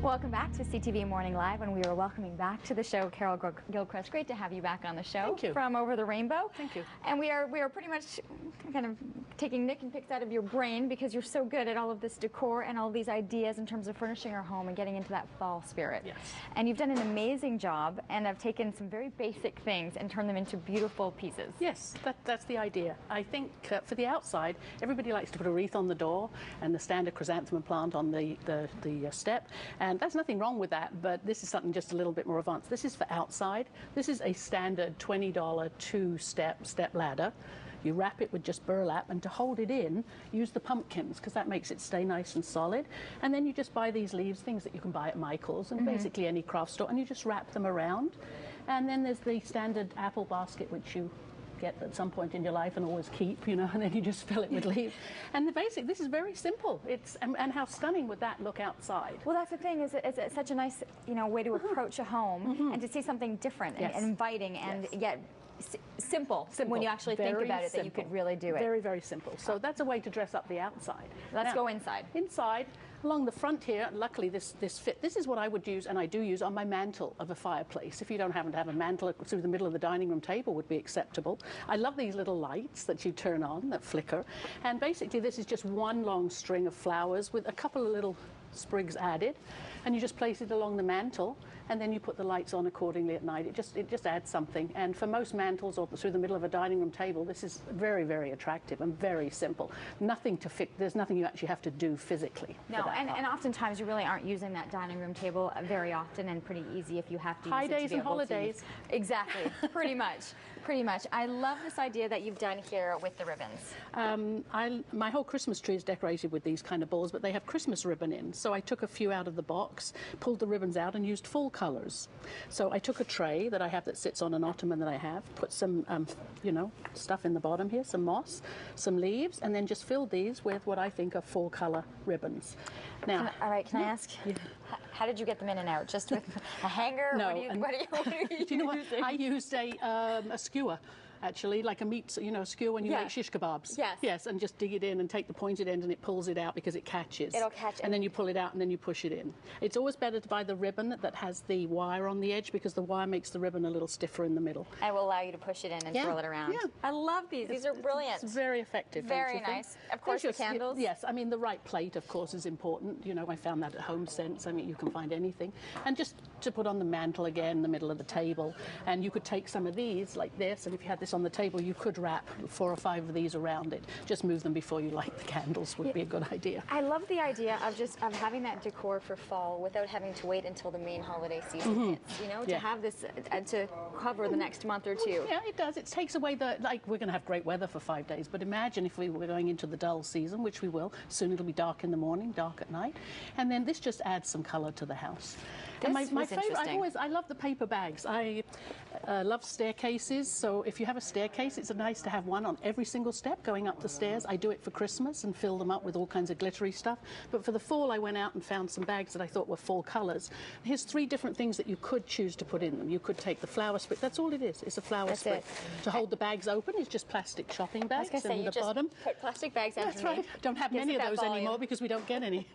Welcome back to CTV Morning Live, and we are welcoming back to the show Carol Gilchrist. Great to have you back on the show. Thank you. From Over the Rainbow. Thank you. And we are pretty much kind of taking nick and picks out of your brain because you're so good at all of this decor and all of these ideas in terms of furnishing our home and getting into that fall spirit. Yes. And you've done an amazing job and have taken some very basic things and turned them into beautiful pieces. Yes, that's the idea. I think for the outside, everybody likes to put a wreath on the door and the standard chrysanthemum plant on the step, and there's nothing wrong with that, but this is something just a little bit more advanced. This is for outside. This is a standard $20 two-step ladder. You wrap it with just burlap, and to hold it in, use the pumpkins, because that makes it stay nice and solid. And then you just buy these leaves, things that you can buy at Michael's and basically any craft store, and you just wrap them around. And then there's the standard apple basket, which you get at some point in your life and always keep, you know, and then you just fill it with leaves. And this is very simple. And how stunning would that look outside? Well, that's the thing, is it's such a nice, way to approach a home and to see something different and inviting and yet simple when you actually think about it, that you could really do it. Very, very simple. So that's a way to dress up the outside. Let's go inside. Inside, along the front here, luckily this fit. This is what I would use, and I do use, on my mantle of a fireplace. If you don't happen to have a mantle through the middle of the dining room table, would be acceptable. I love these little lights that you turn on that flicker. And basically this is just one long string of flowers with a couple of little sprigs added, and you just place it along the mantle, and then you put the lights on accordingly at night. It just adds something. And for most mantles or through the middle of a dining room table, this is very, very attractive and very simple. Nothing to fix. There's nothing you actually have to do physically. No, and oftentimes you really aren't using that dining room table very often, and pretty easy if you have to use high it days to be and able holidays. To exactly. Pretty much. I love this idea that you've done here with the ribbons. My whole Christmas tree is decorated with these kind of balls, but they have Christmas ribbon in. So I took a few out of the box, pulled the ribbons out, and used full colors. So I took a tray that I have that sits on an ottoman that I have, put some, stuff in the bottom here, some moss, some leaves, and then just filled these with what I think are full color Can ribbons. Now, I ask, how did you get them in and out? Just with a hanger? No. What are you do you know what? I used a skewer. Actually, like a meat, skewer when you make shish kebabs. Yes. Yes, and just dig it in and take the pointed end, and it pulls it out because it catches. It'll catch. And then you pull it out and then you push it in. It's always better to buy the ribbon that has the wire on the edge, because the wire makes the ribbon a little stiffer in the middle. And will allow you to push it in and twirl it around. Yeah. I love these. These are brilliant. It's very effective. Very nice. Of course, the candles. Yes, I mean, the right plate, of course, is important. I found that at Home Sense. I mean, you can find anything. And just to put on the mantle again, the middle of the table. And you could take some of these like this, and if you had this on the table, you could wrap 4 or 5 of these around it. Just move them before you light the candles would be a good idea. I love the idea of having that decor for fall without having to wait until the main holiday season hits. To have this to cover the next month or two. Yeah, it does. It takes away we're going to have great weather for 5 days, but imagine if we were going into the dull season, which we will. Soon it'll be dark in the morning, dark at night, and then this just adds some color to the house. And my favorite, I love the paper bags. I love staircases, so if you have a staircase, it's nice to have one on every single step going up the stairs. I do it for Christmas and fill them up with all kinds of glittery stuff. But for the fall, I went out and found some bags that I thought were fall colors. Here's 3 different things that you could choose to put in them. You could take the flower sprig. That's all it is. It's a flower sprig. To hold the bags open is just plastic shopping bags. I was going to say, you just put plastic bags underneath. That's right. Don't have many of those anymore because we don't get any.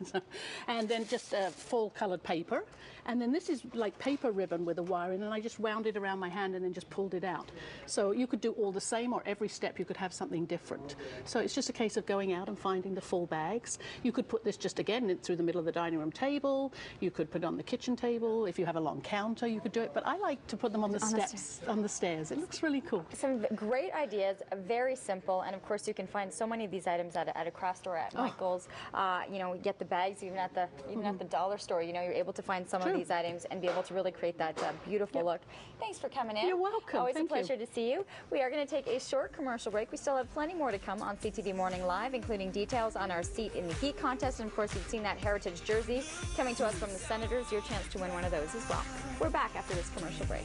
And then just fall colored paper. And then this is like paper ribbon with a wire in, and I just wound it around my hand and then just pulled it out. So you could do all the same, or every step you could have something different. So it's just a case of going out and finding the full bags. You could put this just again through the middle of the dining room table. You could put it on the kitchen table. If you have a long counter, you could do it. But I like to put them on the steps, on the stairs. It looks really cool. Some great ideas, very simple, and of course you can find so many of these items at a craft store, at Michael's. You get the bags even at the dollar store. You're able to find some of these items and be able to really create that beautiful look. Thanks for coming in. You're welcome. Always a pleasure to see you. We are going to take a short commercial break. We still have plenty more to come on CTV Morning Live, including details on our Seat in the Heat contest. And of course, you've seen that heritage jersey coming to us from the Senators. Your chance to win one of those as well. We're back after this commercial break.